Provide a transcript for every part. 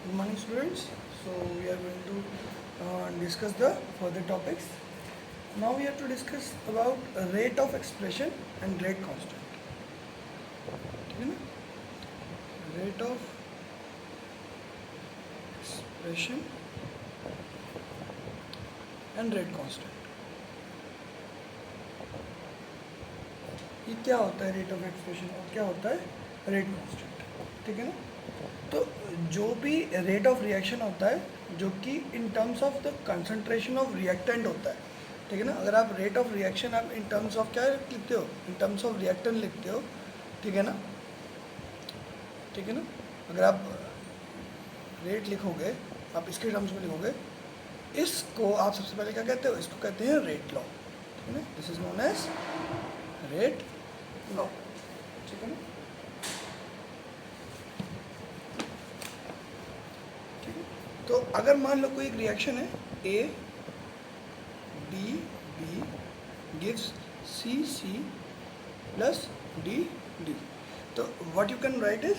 Good morning, students. So we are going to discuss the further topics. Now we have to discuss about rate of expression and rate constant. ठीक है ना? Rate of expression and rate constant. ये क्या होता है rate of expression और क्या होता है रेट कांस्टेंट? ठीक है ना? तो जो भी रेट ऑफ रिएक्शन होता है जो कि इन terms of the concentration of reactant होता है, ठीक है ना? अगर आप रेट ऑफ रिएक्शन आप इन टर्म्स ऑफ क्या लिखते हो, इन टर्म्स ऑफ रिएक्टेंट लिखते हो, ठीक है ना? ठीक है ना? अगर आप रेट लिखोगे, आप इसके टर्म्स में लिखोगे, इसको आप सबसे पहले क्या कहते हो, इसको कहते हैं रेट लॉ, ठीक है ना? This is known as rate law, ठीक है ना? ठीक है, तो अगर मान लो कोई एक रिएक्शन है A D B gives C C plus D D, तो what you can write is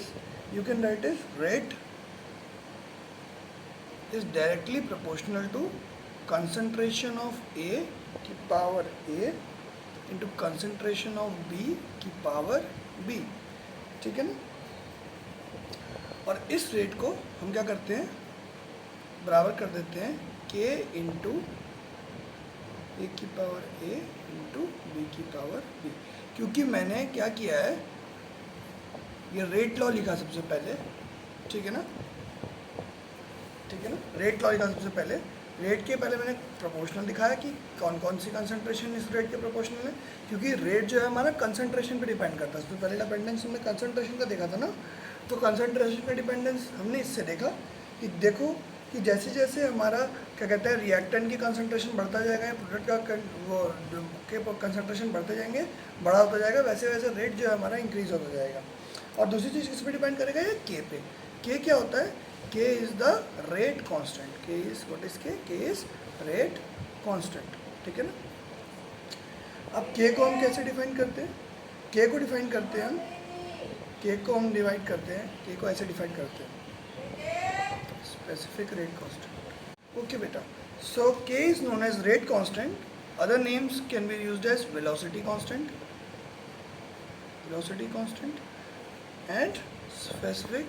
rate is directly proportional to concentration of A की power A into concentration of B की पावर बी, ठीक है ना? और इस rate को हम क्या करते हैं, बराबर कर देते हैं के इंटू ए की पावर ए इंटू बी की पावर बी, क्योंकि मैंने क्या किया है, ये रेट लॉ लिखा सबसे पहले, ठीक है ना? ठीक है ना? रेट लॉ लिखा सबसे पहले, रेट के पहले मैंने प्रोपोर्शनल दिखाया कि कौन कौन सी कंसंट्रेशन इस रेट के प्रोपोर्शनल है, क्योंकि रेट जो है हमारा कंसंट्रेशन पे डिपेंड करता है। सबसे पहले डिपेंडेंस हमने कंसंट्रेशन का देखा था ना, तो कंसंट्रेशन पे डिपेंडेंस हमने इससे देखा कि देखो कि जैसे जैसे हमारा क्या कहते हैं रिएक्टेंट की कंसंट्रेशन बढ़ता जाएगा या प्रोडक्ट का वो के कंसंट्रेशन बढ़ते जाएंगे, बड़ा होता जाएगा, वैसे वैसे रेट जो है हमारा इंक्रीज होता जाएगा। और दूसरी चीज़ किस पे डिपेंड करेगा, ये के पे। के क्या होता है, के इज़ द रेट कांस्टेंट, के इज़ व्हाट इज के इज़ रेट कांस्टेंट, ठीक है ना? अब के को हम कैसे डिफाइन करते हैं, के को डिफाइन करते हैं हम, के को हम डिवाइड करते हैं, के को ऐसे डिफाइन करते हैं स्पेसिफिक रेट कांस्टेंट। ओके बेटा, so K is known as rate constant, other names can be used as velocity constant and specific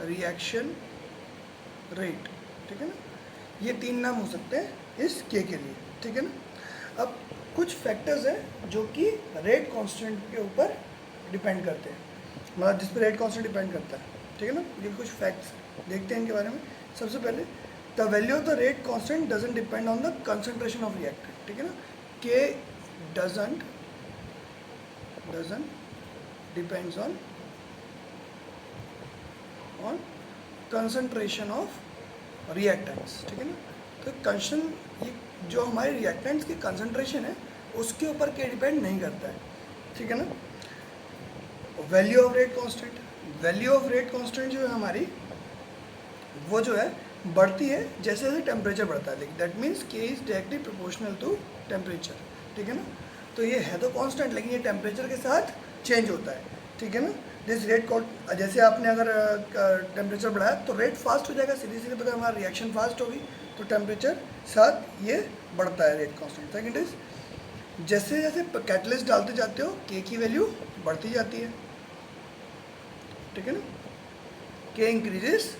reaction rate, ठीक है ना? ये तीन नाम हो सकते हैं इस के लिए, ठीक है ना? अब कुछ फैक्टर्स हैं जो कि रेट कांस्टेंट के ऊपर डिपेंड करते हैं, मतलब जिस पर रेट कांस्टेंट डिपेंड करता है, ठीक है ना? ये कुछ फैक्ट्स देखते हैं इनके बारे में। सबसे पहले the value of the rate constant doesn't depend on the concentration of reactant, ठीक है ना? के doesn't depends on concentration of reactants, ठीक है ना? तो कंसन ये जो हमारे रिएक्टेंट्स की कंसंट्रेशन है उसके ऊपर के डिपेंड नहीं करता है, ठीक है ना? वैल्यू ऑफ रेट कांस्टेंट जो है हमारी, वो जो है बढ़ती है जैसे जैसे टेम्परेचर बढ़ता है, लेकिन that means K is directly proportional to temperature, ठीक है ना? तो ये है तो कांस्टेंट, लेकिन ये टेम्परेचर के साथ चेंज होता है, ठीक है ना? दिस रेट जैसे आपने अगर टेम्परेचर बढ़ाया तो रेट फास्ट हो जाएगा, सीधे सीधे पता हमारा रिएक्शन फास्ट होगी, तो टेम्परेचर साथ ये बढ़ता है रेट कांस्टेंट। सेकंड इज जैसे जैसे कैटलिस्ट डालते जाते हो के की वैल्यू बढ़ती जाती है, ठीक है ना? के इंक्रीजेस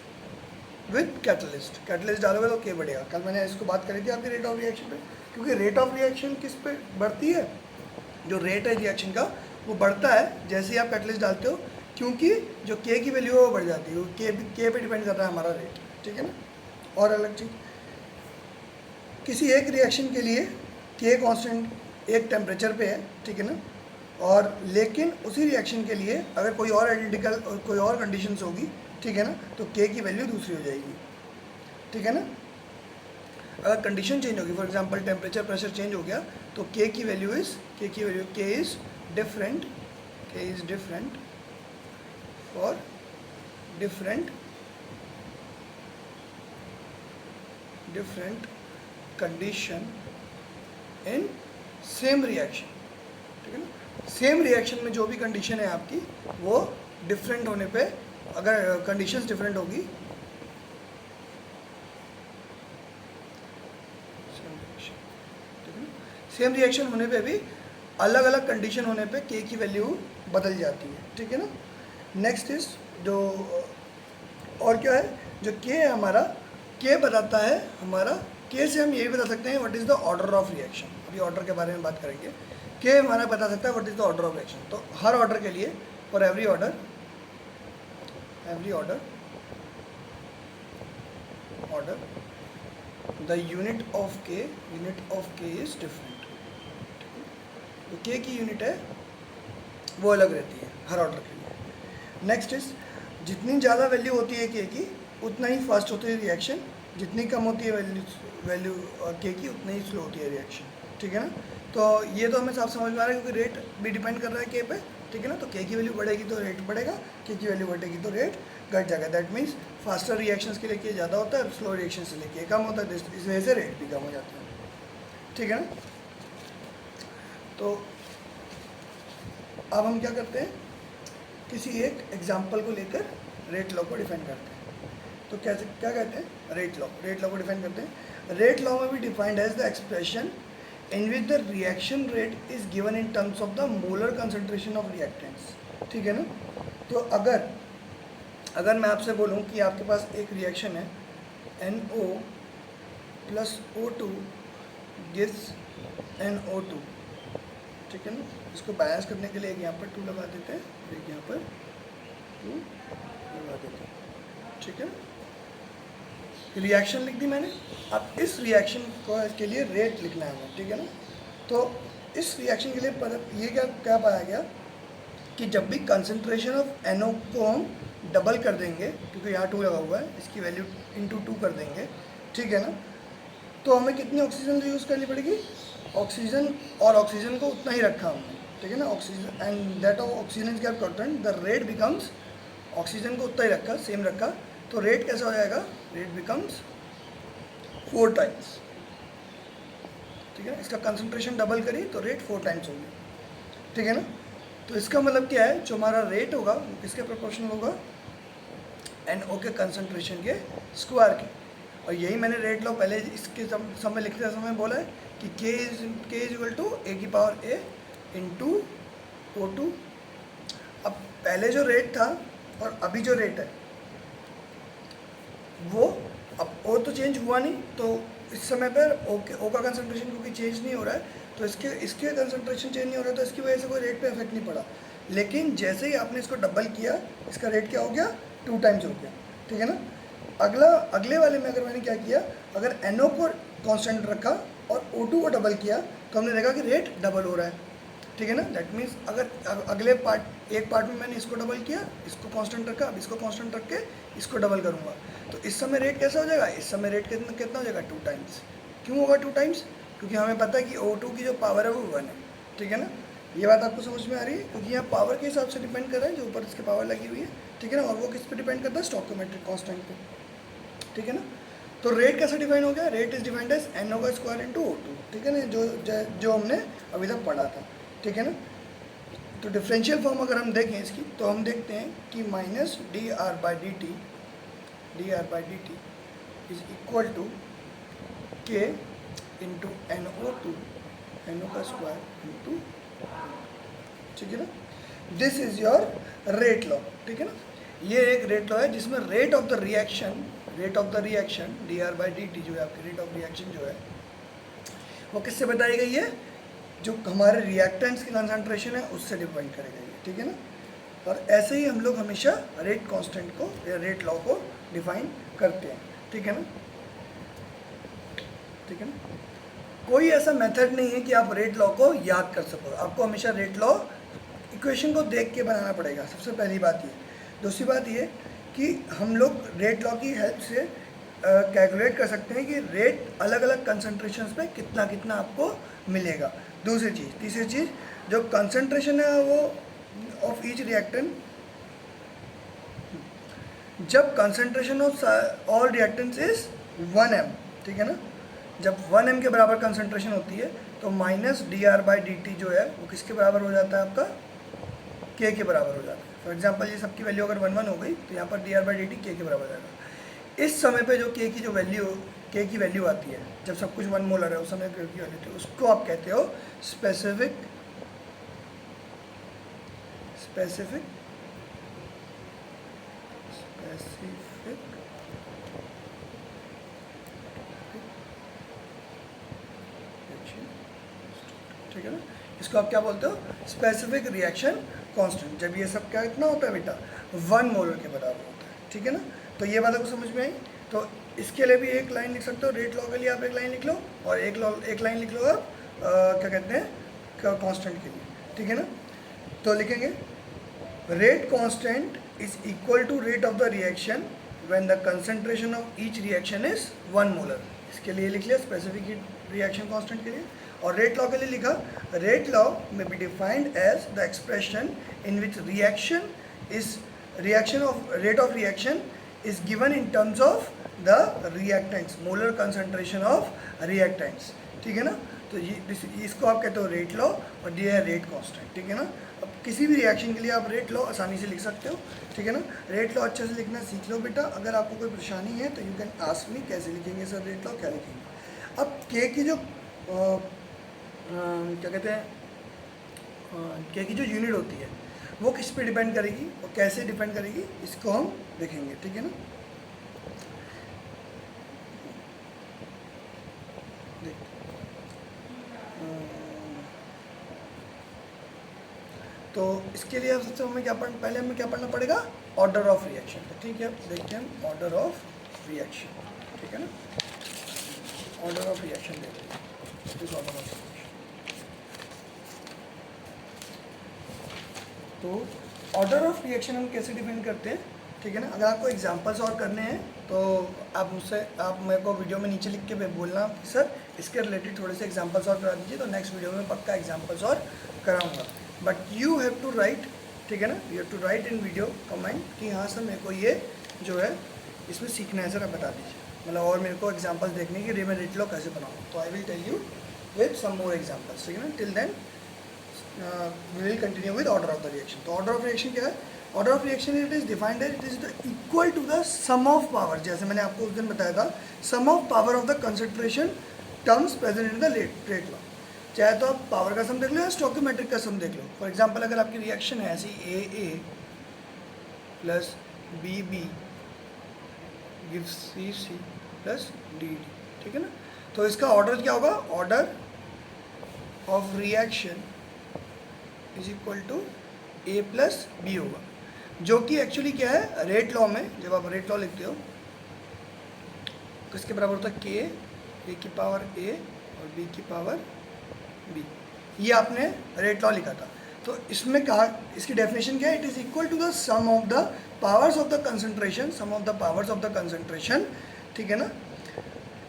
विद कैटलिस्ट डालोगे तो के बढ़ेगा। कल मैंने इसको बात करी थी आपकी रेट ऑफ रिएक्शन पे, क्योंकि रेट ऑफ रिएक्शन किस पे बढ़ती है, जो रेट है रिएक्शन का वो बढ़ता है जैसे ही आप कैटलिस्ट डालते हो, क्योंकि जो के की वैल्यू है वो बढ़ जाती है, वो के पे डिपेंड कर रहा है हमारा रेट, ठीक है ना? और अलग चीज़, किसी एक रिएक्शन के लिए के कांस्टेंट एक टेम्परेचर पे है, ठीक है ना? और लेकिन उसी रिएक्शन के लिए अगर कोई और आइडेंटिकल कोई और कंडीशंस होगी, ठीक है ना, तो के की वैल्यू दूसरी हो जाएगी, ठीक है ना? अगर कंडीशन चेंज होगी, for example temperature pressure change हो गया, तो के की वैल्यू के is different for different condition in same reaction, ठीक है ना? सेम रिएक्शन में जो भी कंडीशन है आपकी वो डिफरेंट होने पे, अगर कंडीशंस डिफरेंट होगी, सेम रिएक्शन होने पे भी अलग अलग कंडीशन होने पे के की वैल्यू बदल जाती है, ठीक है ना। नेक्स्ट इज जो और क्या है, जो के है हमारा, के बताता है हमारा, के से हम यही बता सकते हैं what is the order of reaction. अभी ऑर्डर के बारे में बात करेंगे। के हमारा बता सकता है what is the order of reaction. तो हर ऑर्डर के लिए, for every order the unit of के इज डिफरेंट। तो के की यूनिट है वो अलग रहती है हर ऑर्डर के लिए। नेक्स्ट इज, जितनी ज़्यादा वैल्यू होती है के की उतना ही फास्ट होती है रिएक्शन, जितनी कम होती है वैल्यू के की उतनी ही स्लो होती है रिएक्शन, ठीक है ना। तो ये तो हमें साफ समझ में आ रहा है क्योंकि रेट भी डिपेंड कर रहा है के पे, ठीक है ना। तो के की वैल्यू बढ़ेगी तो रेट बढ़ेगा, के की वैल्यू घटेगी तो रेट घट जाएगा। दैट मीन्स फास्टर रिएक्शंस के लिए के ज़्यादा होता है और स्लो रिएक्शन के लिए के कम होता है, इस वजह से रेट भी कम हो जाता है, ठीक है ना। तो अब हम क्या करते हैं, किसी एक एग्जाम्पल को लेकर रेट लॉ को डिफाइन करते हैं। तो कैसे क्या कहते हैं, रेट लॉ को डिफाइन करते हैं। रेट लॉ में भी defined as the expression in which the reaction rate is given in terms of the molar concentration of reactants, ठीक है ना। तो अगर मैं आपसे बोलूं कि आपके पास एक रिएक्शन है NO + O2 गिव्स NO2, ठीक है ना। इसको बैलेंस करने के लिए एक यहाँ पर 2 लगा देते हैं, एक यहाँ पर 2 लगा देते हैं, ठीक है। रिएक्शन लिख दी मैंने। अब इस रिएक्शन को के लिए रेट लिखना है हमें, ठीक है ना। तो इस रिएक्शन के लिए ये क्या पाया गया कि जब भी कंसंट्रेशन ऑफ NO को हम डबल कर देंगे, क्योंकि यहाँ 2 लगा हुआ है, इसकी वैल्यू × 2 कर देंगे, ठीक है ना। तो हमें कितनी ऑक्सीजन यूज़ करनी पड़ेगी, ऑक्सीजन, और ऑक्सीजन को उतना ही रखा हमने, ठीक है ना। Oxygen and that of oxygen gap constant, the rate becomes, oxygen को उतना ही रखा, सेम रखा, तो रेट कैसा हो जाएगा, रेट बिकम्स 4 टाइम्स, ठीक है ना। इसका कंसंट्रेशन डबल करी तो रेट 4 टाइम्स होगी, ठीक है ना। तो इसका मतलब क्या है, जो हमारा रेट होगा वो किसके प्रोपोर्शनल होगा, NO के कंसंट्रेशन के स्क्वायर के। और यही मैंने रेट लॉ पहले इसके समय लिखते समय बोला है कि K is equal to A⁴ into O2। अब पहले जो रेट था और अभी जो रेट है वो, अब O तो चेंज हुआ नहीं, तो इस समय पर O का कंसंट्रेशन क्योंकि चेंज नहीं हो रहा है, तो इसके कंसंट्रेशन चेंज नहीं हो रहा है, तो इसकी वजह से कोई रेट पे इफेक्ट नहीं पड़ा। लेकिन जैसे ही आपने इसको डबल किया, इसका रेट क्या हो गया, 2 टाइम्स हो गया, ठीक है ना। अगले वाले में अगर मैंने क्या किया, अगर NO को कांस्टेंट रखा और O2 को डबल किया, तो हमने देखा कि रेट डबल हो रहा है, ठीक है ना। दैट मीन्स अगर अगले एक पार्ट में मैंने इसको डबल किया, इसको कांस्टेंट रखा, अब इसको कांस्टेंट रख के इसको डबल करूँगा, तो इस समय रेट कैसा हो जाएगा, इस समय रेट कितना हो जाएगा, 2 टाइम्स। क्यों होगा 2 टाइम्स, क्योंकि हमें पता है कि O2 की जो पावर है वो 1 है, ठीक है ना। ये बात आपको समझ में आ रही है, क्योंकि यहाँ पावर के हिसाब से डिपेंड कर रहा है, जो ऊपर इसके पावर लगी हुई है, ठीक है ना। और वो किस पे डिपेंड करता है, स्टोइकोमेट्रिक कांस्टेंट पे, ठीक है ना। तो रेट कैसे डिफाइन हो गया, rate is defined as NO का स्क्वायर इंटू O2, ठीक है ना, जो हमने अभी तक पढ़ा था, ठीक है ना। तो डिफरेंशियल फॉर्म अगर हम देखें इसकी, तो हम देखते हैं कि -dR/dt is equal to K into NO2, NO का स्क्वायर इंटू, ठीक है ना। This is your rate law, ठीक है ना। ये एक रेट लॉ है जिसमें rate of the reaction dR/dt जो है आपकी रेट ऑफ रिएक्शन जो है वो किससे बताई गई है, जो हमारे रिएक्टेंट्स की कंसंट्रेशन है उससे डिपेंड करेगा ये, ठीक है ना। और ऐसे ही हम लोग हमेशा रेट कांस्टेंट को या रेट लॉ को डिफाइन करते हैं, ठीक है ना, ठीक है ना। कोई ऐसा मेथड नहीं है कि आप रेट लॉ को याद कर सको, आपको हमेशा रेट लॉ इक्वेशन को देख के बनाना पड़ेगा, सबसे पहली बात ये। दूसरी बात ये कि हम लोग रेट लॉ की हेल्प से कैलकुलेट कर सकते हैं कि रेट अलग अलग कंसंट्रेशंस पे कितना कितना आपको मिलेगा। दूसरी चीज़, तीसरी चीज़, जो कंसंट्रेशन है वो ऑफ ईच रिएक्टेंट, जब concentration of all reactants is 1 m, ठीक है ना, जब 1m के बराबर कंसंट्रेशन होती है तो माइनस dr/dt जो है वो किसके बराबर हो जाता है, आपका k के बराबर हो जाता है। फॉर एग्जांपल ये सबकी वैल्यू अगर 1 1 हो गई तो यहाँ पर dr/dt k के बराबर हो जाएगा। इस समय पे जो k की जो वैल्यू k की वैल्यू आती है, जब सब कुछ 1 मोलर है उस समय k की वैल्यू थी, उसको आप कहते हो स्पेसिफिक ठीक है ना। इसको आप क्या बोलते हो, स्पेसिफिक रिएक्शन कांस्टेंट। जब ये सब क्या इतना होता है बेटा, 1 मोलर के बराबर होता है, ठीक है ना। तो ये बात आपको समझ में आई। तो इसके लिए भी एक लाइन लिख सकते हो, रेट लॉ के लिए आप एक लाइन लिख लो, और एक लाइन लिख लो आप क्या कहते हैं कांस्टेंट के लिए, ठीक है ना। तो लिखेंगे rate constant is equal to rate of the reaction when the concentration of each reaction is 1 molar. इसके लिए लिख लिया स्पेसिफिक रिएक्शन कांस्टेंट के लिए। और रेट लॉ के लिए लिखा रेट लॉ में be defined as the expression in which rate of reaction is given in terms of the reactants, molar concentration of reactants, ठीक है ना। तो इसको आप कहते हो रेट लॉ, और ये है रेट कांस्टेंट, ठीक है ना। अब किसी भी रिएक्शन के लिए आप रेट लॉ आसानी से लिख सकते हो, ठीक है ना। रेट लॉ अच्छे से लिखना सीख लो बेटा। अगर आपको कोई परेशानी है तो यू कैन आस्क मी कैसे लिखेंगे सर रेट लॉ, क्या लिखेंगे। अब के की जो क्या कहते हैं के की जो यूनिट होती है वो किस पे डिपेंड करेगी और कैसे डिपेंड करेगी, इसको हम देखेंगे, ठीक है ना। तो इसके लिए अब सबसे पहले हमें क्या पढ़ना पड़ेगा, ऑर्डर ऑफ रिएक्शन। तो ठीक है, देखते हैं हम ऑर्डर ऑफ रिएक्शन, ठीक है ना। ऑर्डर ऑफ रिएक्शन देखते हैं, ऑर्डर ऑफ रिएक्शन। तो ऑर्डर ऑफ रिएक्शन हम कैसे डिफाइन करते हैं, ठीक है ना। अगर आपको एग्जांपल्स और करने हैं तो आप मेरे को वीडियो में नीचे लिख के बोलना कि सर इसके रिलेटेड थोड़े से एग्जांपल्स और करा दीजिए, तो नेक्स्ट वीडियो में पक्का एग्जांपल्स और कराऊंगा। But you have to write, ठीक है ना, you have to write in video comment कि हाँ सर मेरे को ये जो है इसमें सीखना है सर, आप बता दीजिए, मतलब और मेरे को एग्जांपल्स देखने की मैं रेट लॉ कैसे बनाऊँ। तो I will tell you with some more examples, ठीक है ना। Till then we will continue with order of the reaction. तो order of reaction क्या है, order of reaction it is defined as it is equal to the sum of power, जैसे मैंने आपको उस दिन बताया था, sum of power of the concentration terms present in the rate law। चाहे तो आप पावर का सम देख लो या स्टोकियोमेट्रिक का सम देख लो। फॉर एग्जांपल अगर आपकी रिएक्शन है ऐसी AA plus BB gives CC plus DD, ठीक है ना। तो इसका ऑर्डर क्या होगा, order of reaction is equal to A plus B होगा, जो कि एक्चुअली क्या है, रेट लॉ में जब आप रेट लॉ लिखते हो किसके बराबर होता है, K, A की पावर A और B की पावर B। ये आपने रेट लॉ लिखा था। तो इसमें कहा, इसकी डेफिनेशन क्या है, it is equal to the sum of the powers of the concentration, sum of the powers of the concentration, ठीक है ना,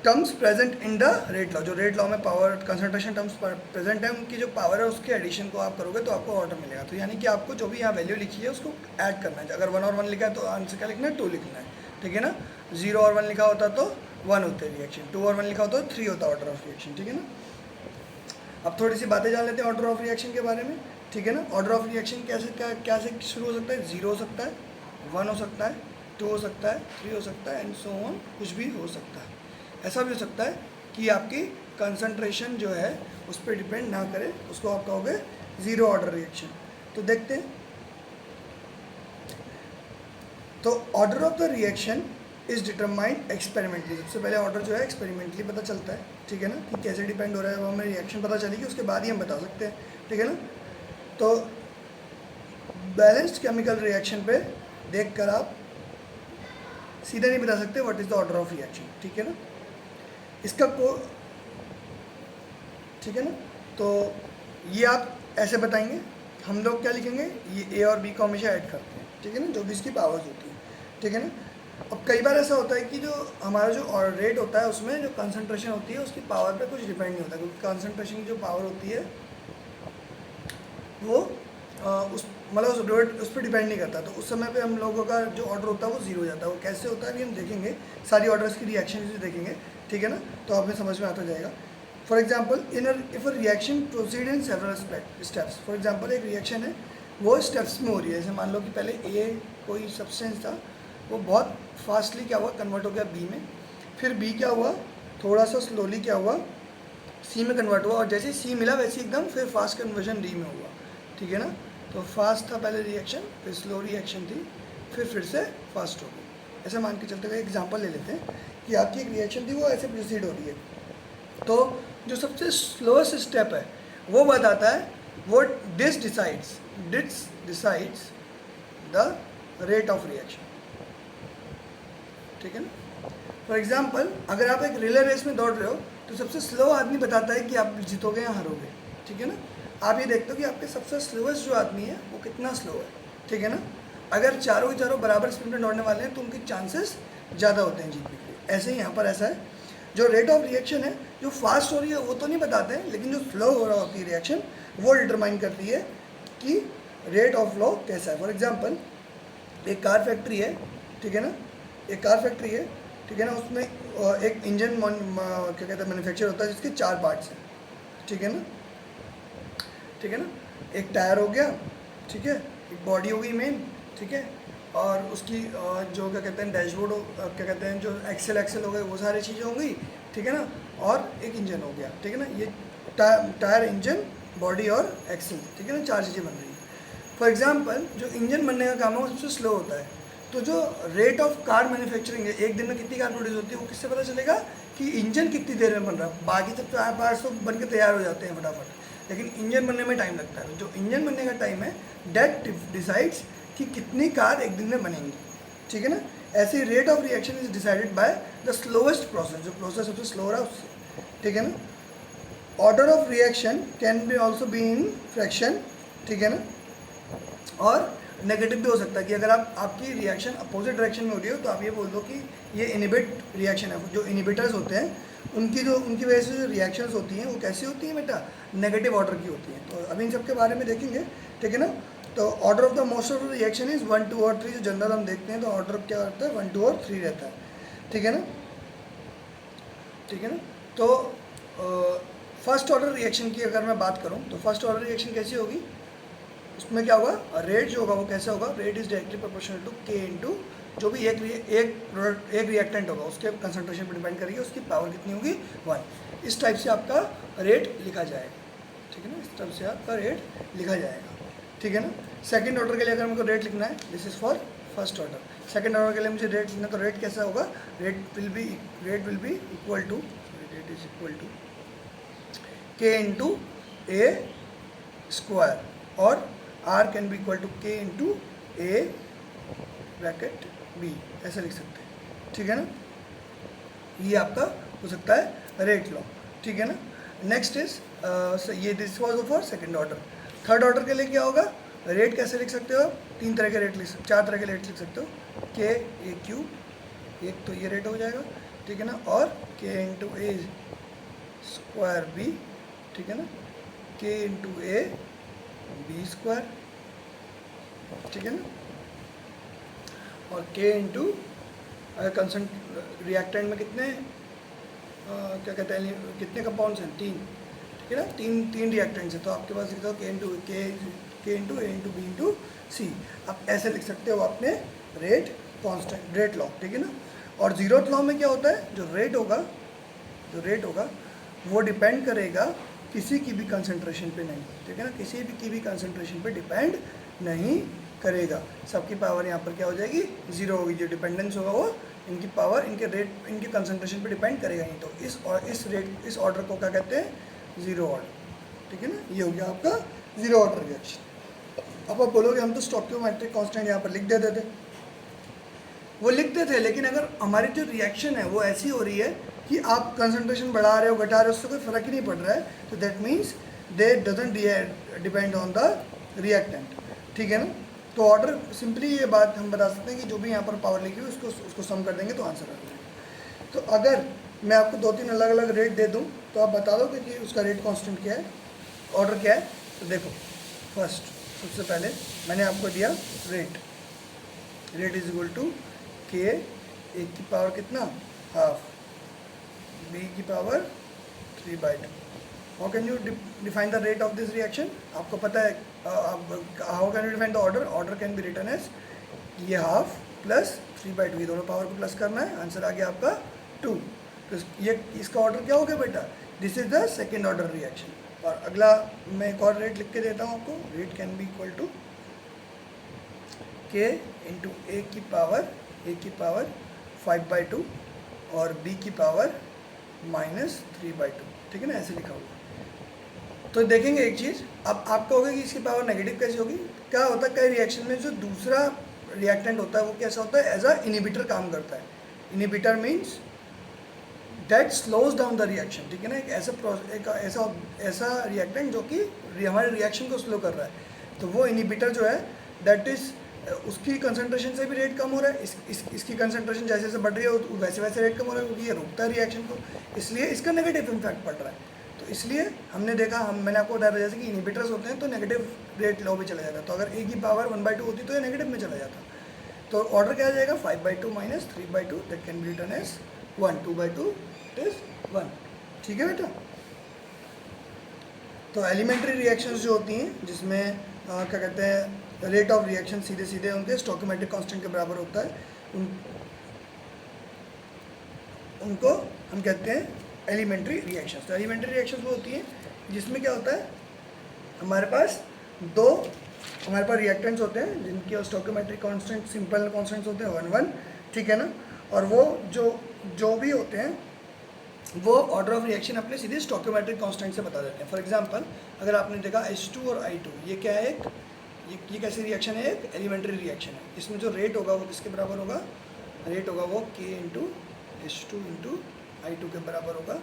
terms present in the rate law. जो रेट लॉ में पावर कंसंट्रेशन टर्म्स प्रेजेंट है, उनकी जो power है उसके एडिशन को आप करोगे तो आपको ऑर्डर मिलेगा। तो यानी कि आपको जो भी यहाँ वैल्यू लिखी है उसको ऐड करना है। अगर 1 और 1 लिखा है तो आंसर क्या लिखना है, 2 लिखना है, ठीक है ना। 0 और 1 लिखा होता तो 1 होते हैं रिएक्शन, 2 और 1 लिखा होता तो 3 होता ऑर्डर ऑफ रिएक्शन, ठीक है ना। अब थोड़ी सी बातें जान लेते हैं ऑर्डर ऑफ रिएक्शन के बारे में, ठीक है ना। ऑर्डर ऑफ रिएक्शन कैसे शुरू हो सकता है, 0 हो सकता है, 1 हो सकता है, 2 हो सकता है, 3 हो सकता है, एंड सो ऑन, कुछ भी हो सकता है। ऐसा भी हो सकता है कि आपकी कंसंट्रेशन जो है उस पर डिपेंड ना करे, उसको आप कहोगे 0 ऑर्डर रिएक्शन। तो देखते हैं, तो order of the reaction is determined experimentally. सबसे पहले ऑर्डर जो है एक्सपेरिमेंटली पता चलता है, ठीक है ना, कि कैसे डिपेंड हो रहा है, वो हमें रिएक्शन पता चलेगी, उसके बाद ही हम बता सकते हैं, ठीक है ना। तो बैलेंस्ड केमिकल रिएक्शन पे देखकर आप सीधा नहीं बता सकते what is the order of reaction, ठीक है ना। इसका ठीक है ना। तो ये आप ऐसे बताएंगे, हम लोग क्या लिखेंगे, ये A और B को हमेशा ऐड करते हैं, ठीक है ना, जो भी इसकी पावर्स होती है, ठीक है ना। अब कई बार ऐसा होता है कि जो हमारा जो रेट होता है उसमें जो कंसंट्रेशन होती है उसकी पावर पे कुछ डिपेंड नहीं होता, क्योंकि कंसंट्रेशन की जो पावर होती है वो मतलब उस पर डिपेंड नहीं करता। तो उस समय पे हम लोगों का जो ऑर्डर होता है वो जीरो हो जाता है। वो कैसे होता है अभी हम देखेंगे, सारी ऑर्डर्स की रिएक्शन भी देखेंगे, ठीक है ना, तो आप में समझ में आता जाएगा। For example if a reaction proceed in several steps, for example एक रिएक्शन है वो स्टेप्स में हो रही है। जैसे मान लो कि पहले ए कोई सब्सटेंस था, वो बहुत फास्टली क्या हुआ, कन्वर्ट हो गया बी में, फिर बी क्या हुआ, थोड़ा सा स्लोली क्या हुआ, सी में कन्वर्ट हुआ, और जैसे सी मिला वैसे एकदम फिर फास्ट कन्वर्जन डी में हुआ, ठीक है ना। तो फास्ट था पहले रिएक्शन, फिर स्लो रिएक्शन थी, फिर से फास्ट हो गई। ऐसे मान के चलते हुए एग्जांपल ले लेते हैं कि आपकी एक रिएक्शन थी वो ऐसे प्रोसीड हो रही है। तो जो सबसे स्लोएस्ट स्टेप है वो बताता है वो this decides the rate of reaction, ठीक है ना। फॉर एग्जाम्पल अगर आप एक रिले रेस में दौड़ रहे हो तो सबसे स्लो आदमी बताता है कि आप जीतोगे या हारोगे, ठीक है ना। आप ये देखते हो कि आपके सबसे स्लोएस्ट जो आदमी है वो कितना स्लो है, ठीक है ना। अगर चारों के चारों बराबर स्पीड में दौड़ने वाले हैं तो उनके चांसेस ज़्यादा होते हैं जीतने के। ऐसे ही यहाँ पर ऐसा है, जो रेट ऑफ रिएक्शन है जो फास्ट हो रही है वो तो नहीं बताते हैं, लेकिन जो स्लो हो रहा होती है रिएक्शन वो डिटरमाइन करती है कि रेट ऑफ फ्लो कैसा है। फॉर एग्जाम्पल एक कार फैक्ट्री है, ठीक है ना, एक कार फैक्ट्री है, ठीक है ना, उसमें एक इंजन क्या कहते हैं मैन्युफैक्चर होता है जिसके 4 पार्ट्स हैं, ठीक है ना, ठीक है ना। एक टायर हो गया, ठीक है, एक बॉडी हो गई मेन, ठीक है, और उसकी जो क्या कहते हैं डैशबोर्ड क्या कहते हैं जो एक्सेल हो गए वो सारी चीज़ें हो गई, ठीक है ना, और एक इंजन हो गया, ठीक है ना। ये टायर, इंजन, बॉडी और एक्सेल, ठीक है ना, 4 चीज़ें बन रही हैं। फॉर एग्जाम्पल जो इंजन बनने का काम है वो सबसे स्लो होता है। तो जो रेट ऑफ कार मैन्युफैक्चरिंग है, एक दिन में कितनी कार प्रोड्यूस होती है, वो किससे पता चलेगा कि इंजन कितनी देर में बन रहा है। बाकी सब पार्ट्स तो बन के तैयार हो जाते हैं फटाफट, लेकिन इंजन बनने में टाइम लगता है। जो इंजन बनने का टाइम है डेट डिसाइड्स कि कितनी कार एक दिन में बनेंगी, ठीक है ना। ऐसे ही rate of reaction is decided by the slowest process, जो प्रोसेस सबसे स्लो रहा है उससे, ठीक है ना। Order of reaction can be also be in fraction, ठीक है ना, और नेगेटिव भी हो सकता है कि अगर आपकी रिएक्शन अपोजिट डायरेक्शन में हो रही हो तो आप ये बोल दो कि ये इनिबिट रिएक्शन है। जो इनिबिटर्स होते हैं उनकी वजह से जो रिएक्शंस होती हैं वो कैसी होती हैं बेटा, नेगेटिव ऑर्डर की होती हैं। तो अभी इन सब के बारे में देखेंगे, ठीक है ना। तो order of the most of the reaction is 1, 2 और 3। जो जनरल हम देखते हैं तो ऑर्डर क्या होता है 1, 2 और 3 रहता है, ठीक है ना, ठीक है ना। तो फर्स्ट ऑर्डर रिएक्शन की अगर मैं बात करूँ तो फर्स्ट ऑर्डर रिएक्शन कैसी होगी, उसमें क्या होगा, रेट जो होगा वो कैसा होगा, rate is directly proportional to K into जो भी एक रिएक्टेंट होगा उसके कंसंट्रेशन पर डिपेंड करेगी, उसकी पावर कितनी होगी 1। इस टाइप से आपका रेट लिखा जाएगा, ठीक है ना, इस टाइप से आपका रेट लिखा जाएगा, ठीक है ना। सेकंड ऑर्डर के लिए अगर मुझे रेट लिखना है, this is for first order. Second order के लिए मुझे रेट लिखना है तो रेट कैसा होगा, rate will be equal to K into A square, और R can be equal to K into A bracket B, ऐसा लिख सकते हैं, ठीक है ना। ये आपका हो सकता है रेट लॉ, ठीक है ना। नेक्स्ट इज ये this was for second order. Third order के लिए क्या होगा, रेट कैसे लिख सकते हो, 4 तरह के रेट लिख सकते हो, के ए क्यू, एक तो ये रेट हो जाएगा, ठीक है ना, और के इंटू ए स्क्वायर बी, ठीक है ना, के इंटू ए बी स्क्वायर, ठीक है ना, और के इंटू कंसंट रिएक्टेंट में कितने क्या कहते हैं कितने कंपाउंड्स हैं, 3, ठीक है ना, तीन रिएक्टेंट्स हैं। तो आपके पास लिखता हो के इंटू ए इंटू बी इंटू सी। आप ऐसे लिख सकते हो अपने रेट कांस्टेंट, रेट लॉ, ठीक है ना। और जीरोथ लॉ में क्या होता है, जो रेट होगा वो डिपेंड करेगा किसी की भी कंसंट्रेशन पे नहीं, ठीक है ना, किसी भी की भी कंसंट्रेशन पे डिपेंड नहीं करेगा। सबकी पावर यहाँ पर क्या हो जाएगी, 0 होगी। जो डिपेंडेंस होगा वो इनकी पावर, इनके रेट, इनके कंसंट्रेशन पे डिपेंड करेगा नहीं। तो इस ऑर्डर को क्या कहते हैं, 0 ऑर्डर, ठीक है ना। ये हो गया आपका 0 ऑर्डर रिएक्शन। अब आप बोलोगे हम तो स्टोइकियोमेट्रिक कांस्टेंट यहाँ पर लिख देते थे, वो लिखते थे, लेकिन अगर हमारी जो रिएक्शन है वो ऐसी हो रही है कि आप कंसंट्रेशन बढ़ा रहे हो घटा रहे हो, उससे कोई फ़र्क ही नहीं पड़ रहा है, तो that means they doesn't depend on the reactant, ठीक है ना। तो ऑर्डर सिंपली ये बात हम बता सकते हैं कि जो भी यहाँ पर पावर लिखी हुई उसको सम कर देंगे तो आंसर आ जाएगा। तो अगर मैं आपको 2-3 अलग अलग रेट दे दूँ तो आप बता दो कि उसका रेट कांस्टेंट क्या है, ऑर्डर क्या है। तो देखो फर्स्ट सबसे पहले मैंने आपको दिया rate, rate is equal to K A की पावर कितना हाफ बी की power 3/2। How can you define the rate of this reaction? आपको पता है how can you define the order? Order can be written as ये half plus 3/2, ये दोनों power को प्लस करना है, आंसर आ गया आपका 2। तो ये इसका ऑर्डर क्या हो गया बेटा? This is the second order reaction. और अगला मैं एक और रेट लिख के देता हूँ आपको, rate can be equal to K into A की पावर 5/2 और बी की पावर -3/2, ठीक है ना, ऐसे लिखा हुआ। तो देखेंगे एक चीज़, अब आपको होगा कि इसकी पावर नेगेटिव कैसे होगी। क्या होता है कई रिएक्शन में जो दूसरा रिएक्टेंट होता है वो कैसा होता है, एज अ इनिबिटर काम करता है। Inhibitor means that slows down the reaction, ठीक है ना, एक ऐसा रिएक्टेंट जो कि हमारे रिएक्शन को स्लो कर रहा है। तो वो इनिबिटर जो है दैट इज उसकी कंसंट्रेशन से भी रेट कम हो रहा है, इसकी कंसंट्रेशन जैसे जैसे बढ़ रही है वैसे वैसे रेट कम हो रहा है, क्योंकि ये रोकता है रिएक्शन को, इसलिए इसका नेगेटिव इम्पैक्ट पड़ रहा है। तो इसलिए हमने देखा, मैंने आपको बताया जैसे कि इनिबिटर्स होते हैं तो नेगेटिव रेट लो भी चला जाता है। तो अगर ए की पावर 1/2 होती तो ये नेगेटिव में चला जाता। तो ऑर्डर क्या आ जाएगा 5/2 minus 3/2, that can be written as 1, 2/2 it is 1, ठीक है बेटा। तो एलिमेंट्री रिएक्शंस जो होती हैं जिसमें क्या कहते हैं रेट ऑफ रिएक्शन सीधे सीधे उनके स्टोइकोमेट्रिक कांस्टेंट के बराबर होता है, उनको हम कहते हैं एलिमेंट्री रिएक्शंस। तो एलिमेंट्री रिएक्शंस वो होती हैं जिसमें क्या होता है हमारे पास रिएक्टेंट्स होते हैं जिनके स्टोइकोमेट्रिक कांस्टेंट सिंपल कांस्टेंट्स होते हैं 1, 1, ठीक है ना। और वो जो भी होते हैं वो ऑर्डर ऑफ रिएक्शन अपने सीधे स्टोइकोमेट्रिक कांस्टेंट से बता देते हैं। फॉर एग्जांपल अगर आपने देखा H2 और I2, ये क्या है, ये कैसी रिएक्शन है, एक एलिमेंट्री रिएक्शन है। इसमें जो रेट होगा वो किसके बराबर होगा, रेट होगा वो K into H2 into I2 के बराबर होगा।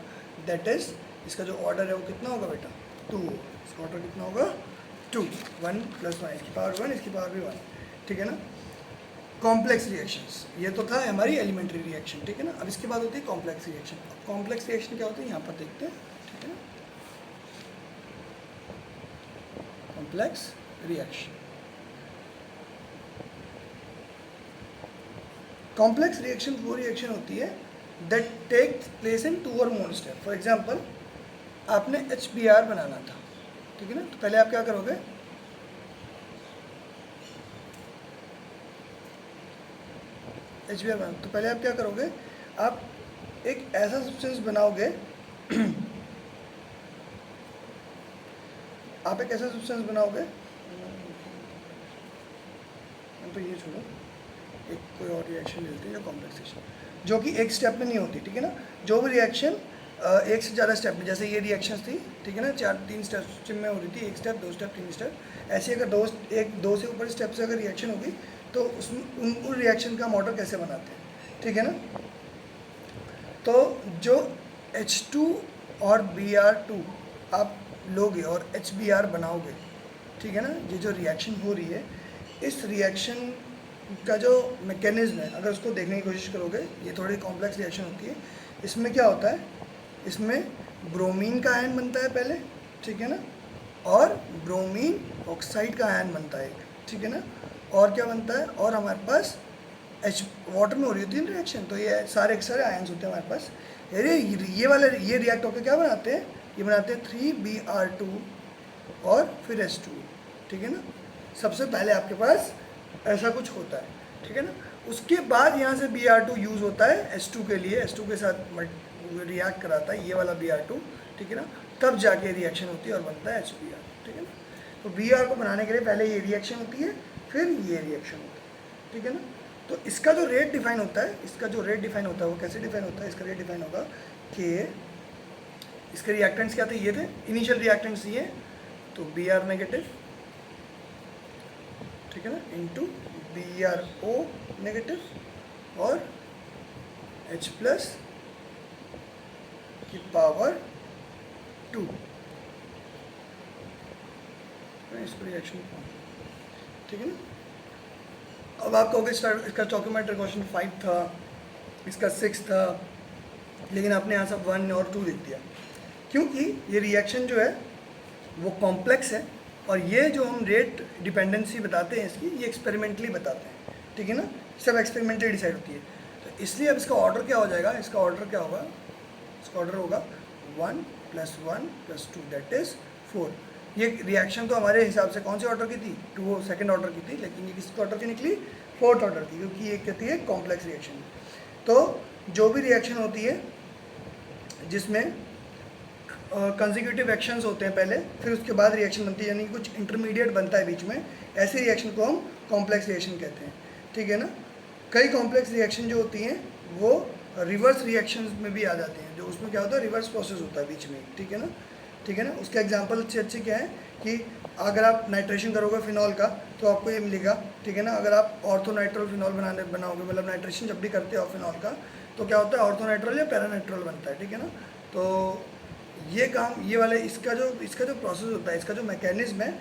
दैट इज इसका जो ऑर्डर है वो कितना होगा बेटा 2, इसका ऑर्डर कितना होगा 2, 1 + 1, इसकी पावर 1, इसकी पावर भी 1, ठीक है ना। कॉम्प्लेक्स रिएक्शंस, ये तो था हमारी एलिमेंट्री रिएक्शन, ठीक है ना। अब इसके बाद होती है कॉम्प्लेक्स रिएक्शन। कॉम्प्लेक्स रिएक्शन क्या होती है यहाँ पर देखते हैं, ठीक है ना। कॉम्प्लेक्स रिएक्शन, कॉम्प्लेक्स रिएक्शन वो रिएक्शन होती है दैट टेक प्लेस इन 2 और मोर स्टेप। फॉर एग्जांपल आपने HBr बनाना था, ठीक है ना। तो पहले आप क्या करोगे, HBr बनाना, तो पहले आप क्या करोगे, आप एक ऐसा सब्सटेंस बनाओगे आप एक ऐसा सब्सटेंस बनाओगे, तो ये छोड़ो, एक कोई और रिएक्शन लेते हैं जो कॉम्प्लेक्स रिएक्शन, जो कि एक स्टेप में नहीं होती, ठीक है ना। जो भी रिएक्शन एक से ज़्यादा स्टेप में, जैसे ये रिएक्शंस थी, ठीक है ना, 3 स्टेप में हो रही थी, 1 स्टेप 2 स्टेप 3 स्टेप, ऐसे अगर 2 से ऊपर स्टेप से अगर रिएक्शन होगी तो उसमें उन रिएक्शन का मॉडल कैसे बनाते हैं, ठीक है ना। तो जो H2 और Br2 आप लोगे और HBr बनाओगे, ठीक है ना, ये जो रिएक्शन हो रही है, इस रिएक्शन का जो मैकेनिज्म है अगर उसको देखने की कोशिश करोगे, ये थोड़ी कॉम्प्लेक्स रिएक्शन होती है। इसमें क्या होता है, इसमें ब्रोमीन का आयन बनता है पहले, ठीक है ना, और ब्रोमीन ऑक्साइड का आयन बनता है, ठीक है ना। और क्या बनता है, और हमारे पास वाटर में हो रही होती है रिएक्शन, तो ये सारे आयन्स होते हैं हमारे पास। ये रिएक्ट होकर क्या बनाते हैं, ये बनाते हैं 3Br2 और फिर H2, ठीक है ना। सबसे पहले आपके पास ऐसा कुछ होता है, ठीक है ना। उसके बाद यहाँ से Br2 यूज़ होता है H2 के लिए, H2 के साथ रिएक्ट कराता है ये वाला Br2, ठीक है ना, तब जाके रिएक्शन होती है और बनता है HBr, ठीक है ना। तो Br को बनाने के लिए पहले ये रिएक्शन होती है, फिर ये रिएक्शन होता है, ठीक है ना। तो इसका जो रेट डिफाइन होता है, वो कैसे डिफाइन होता है, इसका रेट डिफाइन होगा कि इसके रिएक्टेंट्स क्या थे, ये थे इनिशियल रिएक्टेंट्स ये, तो Br नेगेटिव, ठीक है ना, इंटू BrO नेगेटिव और H प्लस की पावर 2, इसको रिएक्शन, ठीक है ना। अब आप कहोगे इसका स्टोइकोमेट्रिक क्वेश्चन 5 था, इसका 6 था, लेकिन आपने यहाँ सब 1 और 2 लिख दिया, क्योंकि ये रिएक्शन जो है वो कॉम्प्लेक्स है और ये जो हम रेट डिपेंडेंसी बताते हैं इसकी, ये एक्सपेरिमेंटली बताते हैं, ठीक है ना, सब एक्सपेरिमेंटली डिसाइड होती है। तो इसलिए अब इसका ऑर्डर क्या हो जाएगा, इसका ऑर्डर क्या होगा, इसका ऑर्डर होगा 1 + 1 + 2 दैट इज़ 4। ये रिएक्शन तो हमारे हिसाब से कौन से ऑर्डर की थी, 2 सेकंड ऑर्डर की थी, लेकिन ये किसके ऑर्डर की निकली, 4th ऑर्डर की, क्योंकि ये कहती है कॉम्प्लेक्स रिएक्शन। तो जो भी रिएक्शन होती है जिसमें कंसेक्यूटिव एक्शंस होते हैं पहले, फिर उसके बाद रिएक्शन बनती है, यानी कुछ इंटरमीडिएट बनता है बीच में, ऐसे रिएक्शन को हम कॉम्प्लेक्स रिएक्शन कहते हैं, ठीक है ना। कई कॉम्प्लेक्स रिएक्शन जो होती हैं वो रिवर्स रिएक्शंस में भी आ जाते हैं, जो उसमें क्या होता है, रिवर्स प्रोसेस होता है बीच में, ठीक है ना, ठीक है ना। उसके एग्जांपल अच्छे क्या है कि अगर आप नाइट्रेशन करोगे फिनॉल का तो आपको ये मिलेगा, ठीक है ना। अगर आप ऑर्थोनाइट्रोल फिनॉल बनाओगे, मतलब नाइट्रेशन जब भी करते हो फिनॉल का, तो क्या होता है, ऑर्थोनाइट्रोल या पैरानाइट्रोल बनता है, ठीक है ना। तो ये काम, ये वाले इसका जो प्रोसेस होता है, इसका जो मैकेनिज्म है,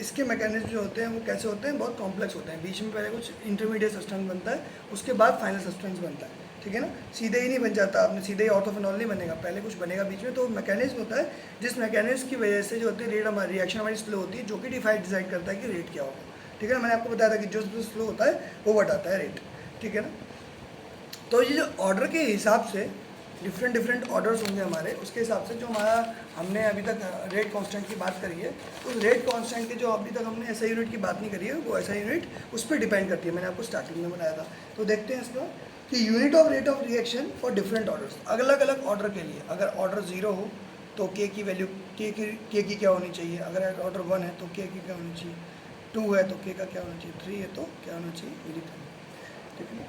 इसके मैकेनिज्म जो होते हैं वो कैसे होते हैं, बहुत कॉम्प्लेक्स होते हैं। बीच में पहले कुछ इंटरमीडिएट सब्सटेंस बनता है, उसके बाद फाइनल सब्सटेंस बनता है, ठीक है ना। सीधे ही नहीं बन जाता, आपने सीधे ही ऑर्थोफिनॉल नहीं बनेगा, पहले कुछ बनेगा बीच में। तो मैकेनिज्म होता है जिस मैकेनिज्म की वजह से जो होती है रेट हमारी रिएक्शन हमारी स्लो होती है, जो कि डिसाइड करता है कि रेट क्या होगा, ठीक है ना। मैंने आपको बताया था कि जो स्लो होता है वो बताता है रेट, ठीक है ना। तो ये जो ऑर्डर के हिसाब से डिफरेंट ऑर्डर्स होंगे हमारे, उसके हिसाब से जो हमारा हमने अभी तक रेट कांस्टेंट की बात करी है, उस रेट कांस्टेंट के जो अभी तक हमने ऐसा यूनिट की बात नहीं करी है, वो ऐसा यूनिट उस पर डिपेंड करती है। मैंने आपको स्टार्टिंग में बताया था। तो देखते हैं इसका कि unit of rate of reaction for different orders, अलग अलग ऑर्डर के लिए। अगर ऑर्डर 0 हो तो के की वैल्यू के की क्या होनी चाहिए, अगर ऑर्डर 1 है तो के की क्या होनी चाहिए, 2 है तो के का क्या होना चाहिए, 3 है तो क्या होना चाहिए, ठीक है ना।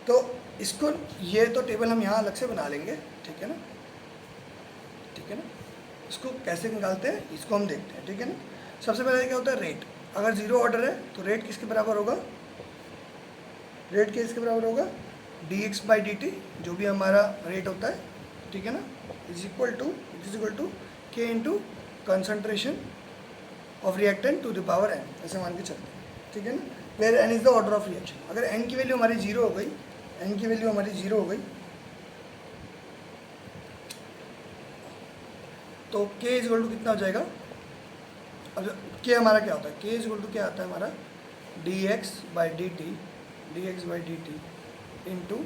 तो इसको, ये तो टेबल हम यहाँ अलग से बना लेंगे, ठीक है ना, ठीक है ना। इसको कैसे निकालते हैं इसको हम देखते हैं, ठीक है ना। सबसे पहले क्या होता है, रेट। अगर 0 ऑर्डर है तो रेट किसके बराबर होगा, रेट किसके बराबर होगा, dx/dt, जो भी हमारा रेट होता है, ठीक है ना, is equal to k into concentration of reactant to the power n, ऐसे मान के चलते हैं, ठीक है ना। Where n is the order of reaction. अगर n की वैल्यू हमारी 0 हो गई, n की वैल्यू हमारी 0 हो गई, तो k इज इक्वल टू कितना हो जाएगा। अब k हमारा क्या होता है, k इज इक्वल टू क्या आता है हमारा, dx/dt into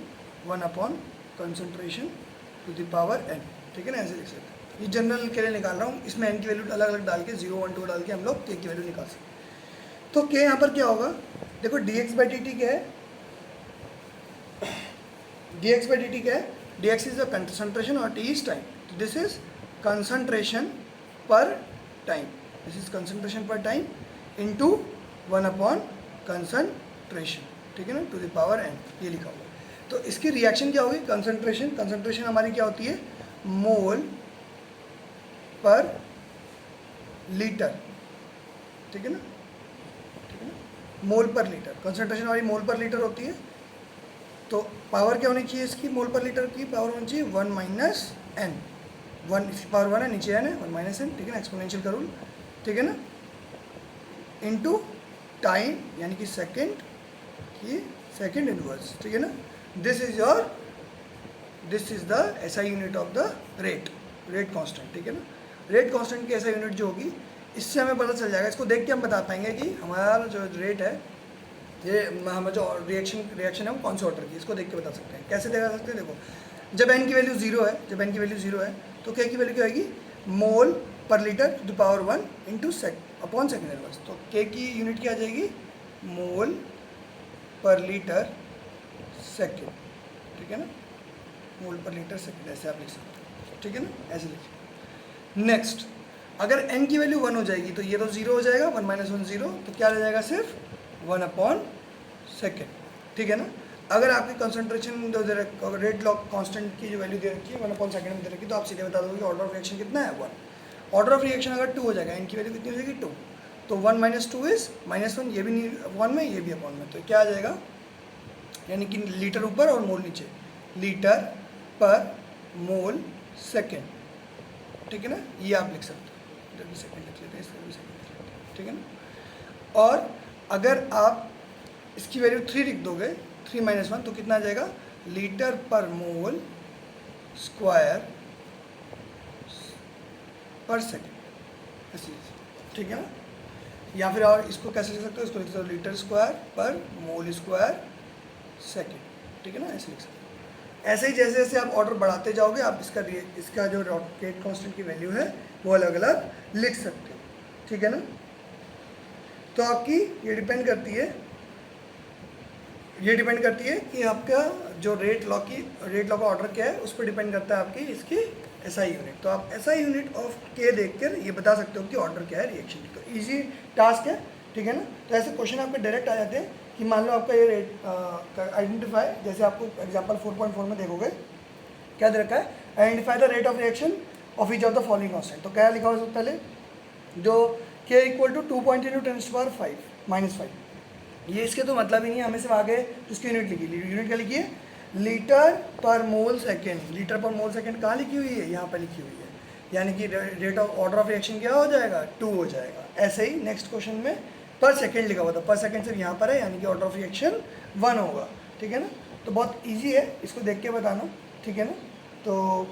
1 concentration to the power n, ठीक है ना, ऐसे लिख सकते हैं। ये जनरल के लिए निकाल रहा हूँ, इसमें n की वैल्यू अलग अलग डाल के 0, 1, 2 डाल के हम लोग k की वैल्यू निकाल सकते हैं। तो k यहाँ पर क्या होगा, देखो dx/dt क्या है, dx/dt क्या है, dx इज द कंसंट्रेशन और t is time. This is concentration पर टाइम, दिस इज कंसंट्रेशन पर टाइम इंटू 1 कंसंट्रेशन, ठीक है ना, टू द पावर n, ये लिखा हुआ। तो इसकी रिएक्शन क्या होगी, कंसंट्रेशन हमारी क्या होती है, मोल पर लीटर, ठीक है ना, ठीक है ना, मोल पर लीटर। कंसंट्रेशन हमारी मोल पर लीटर होती है, तो पावर क्या होनी चाहिए इसकी, मोल पर लीटर की पावर होनी चाहिए 1 - n, 1 पावर 1 है, नीचे n है, 1 - n, ठीक है ना, एक्सपोनेंशियल का रूल, ठीक है ना, इनटू टाइम यानी कि सेकंड की सेकंड इनवर्स, ठीक है ना। This is the SI unit of the rate constant, ठीक है ना। रेट कांस्टेंट की SI यूनिट जो होगी, इससे हमें पता चल जाएगा, इसको देख के हम बता पाएंगे कि हमारा जो रेट है, ये हमारा जो रिएक्शन है वो कौन से ऑर्डर की, इसको देख के बता सकते हैं। कैसे देखा सकते हैं, देखो जब n की वैल्यू 0 है, तो k की वैल्यू क्या आएगी, mole per litre to the power 1 into upon second inverse. तो k की यूनिट क्या आ जाएगी, मोल पर लीटर सेकेंड, ठीक है ना, मोल पर लीटर सेकेंड, ऐसे आप लिख सकते हो, ठीक है ना, ऐसे लिखिए। नेक्स्ट, अगर n की वैल्यू 1 हो जाएगी तो ये तो 0 हो जाएगा, 1 - 1 0, तो क्या रह जाएगा, सिर्फ 1/सेकेंड, ठीक है ना। अगर आपकी कंसंट्रेशन जो रेट लॉग कांस्टेंट की जो वैल्यू दे रखी है 1/सेकेंड में दे रखी है, तो आप सीधे बता दोगे कि ऑर्डर ऑफ रिएक्शन कितना है, 1। ऑर्डर ऑफ रिएक्शन अगर 2 हो जाएगा, n की वैल्यू कितनी हो जाएगी, 2, तो 1 - 2 इज -1, ये भी नहीं अपॉन में, ये भी अपॉन में, तो क्या आ जाएगा, यानी कि लीटर ऊपर और मोल नीचे, लीटर पर मोल सेकेंड, ठीक है ना, ये आप लिख सकते हो। जब भी सेकेंड लिख लेते हैं, इसका भी सेकेंड लिख लेते हैं, ठीक है ना। और अगर आप इसकी वैल्यू 3 लिख दोगे, 3 - 1, तो कितना आ जाएगा, लीटर पर मोल स्क्वायर पर सेकेंड, ठीक है ना। या फिर और इसको कैसे लिख सकते हो, इसको लिख सकते हो लीटर स्क्वायर पर मोल स्क्वायर सेकेंड, ठीक है ना, ऐसे लिख सकते हो। ऐसे ही जैसे जैसे आप ऑर्डर बढ़ाते जाओगे आप इसका जो रेट कांस्टेंट की वैल्यू है वो अलग अलग लिख सकते हो, ठीक है ना। तो आपकी ये डिपेंड करती है कि आपका जो रेट लॉ का ऑर्डर क्या है उस पर डिपेंड करता है आपकी इसकी एसआई यूनिट। तो आप एसआई यूनिट ऑफ के देखकर ये बता सकते हो कि ऑर्डर क्या है रिएक्शन की। तो इजी टास्क है, ठीक है ना। तो ऐसे क्वेश्चन आपके डायरेक्ट आ जाते हैं कि मान लो आपका ये रेट आइडेंटिफाई, जैसे आपको एग्जाम्पल 4.4 में देखोगे क्या दे रखा है, identify the rate of reaction of each of the following constant. तो क्या लिखा हुआ सबसे पहले, जो के इक्वल टू 2.10⁻⁵ -5, ये इसके तो मतलब ही नहीं है, हमें सिर्फ आगे उसकी यूनिट लिखी, यूनिट क्या लिखी है, लीटर पर मोल सेकेंड। लीटर पर मोल सेकेंड कहाँ लिखी हुई है, यहाँ पर लिखी हुई है, यानी कि rate of order of reaction क्या हो जाएगा, 2 हो जाएगा। ऐसे ही नेक्स्ट क्वेश्चन में पर सेकेंड लिखा हुआ था, पर सेकेंड सिर्फ यहाँ पर है, यानी कि ऑर्डर ऑफ रिएक्शन 1 होगा, ठीक है ना। तो बहुत ईजी है, इसको देख के बताना, ठीक है ना। तो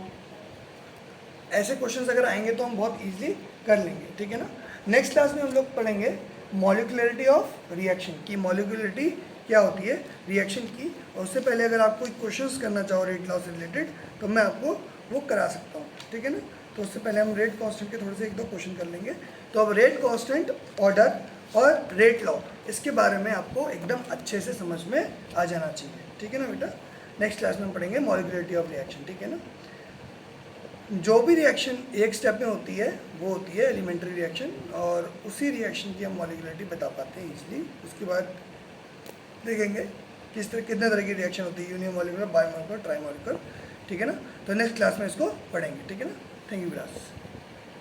ऐसे क्वेश्चंस अगर आएंगे तो हम बहुत ईजिली कर लेंगे, ठीक है ना। नेक्स्ट क्लास में हम लोग पढ़ेंगे मॉलिक्युलरिटी ऑफ रिएक्शन की, मॉलिक्युलरिटी क्या होती है रिएक्शन की। और उससे पहले अगर आप कोई क्वेश्चंस करना चाहो रेट लॉ से रिलेटेड तो मैं आपको वो करा सकता हूँ, ठीक है ना। तो उससे पहले हम रेट कांस्टेंट के थोड़े से 1-2 क्वेश्चन कर लेंगे। तो अब रेट कांस्टेंट, ऑर्डर और रेट लॉ, इसके बारे में आपको एकदम अच्छे से समझ में आ जाना चाहिए, ठीक है ना बेटा। नेक्स्ट क्लास में हम पढ़ेंगे मॉलिक्युलरिटी ऑफ रिएक्शन, ठीक है ना। जो भी रिएक्शन एक स्टेप में होती है वो होती है एलिमेंट्री रिएक्शन, और उसी रिएक्शन की हम मॉलिक्युलरिटी बता पाते हैं इजीली। उसके बाद देखेंगे कितने तरह की रिएक्शन होती है, यूनिमॉलिक्यूलर, बायोमॉलिक्यूलर, ट्राइमॉलिक्यूलर, ठीक है ना। तो नेक्स्ट क्लास में इसको पढ़ेंगे, ठीक है ना। Thank you class.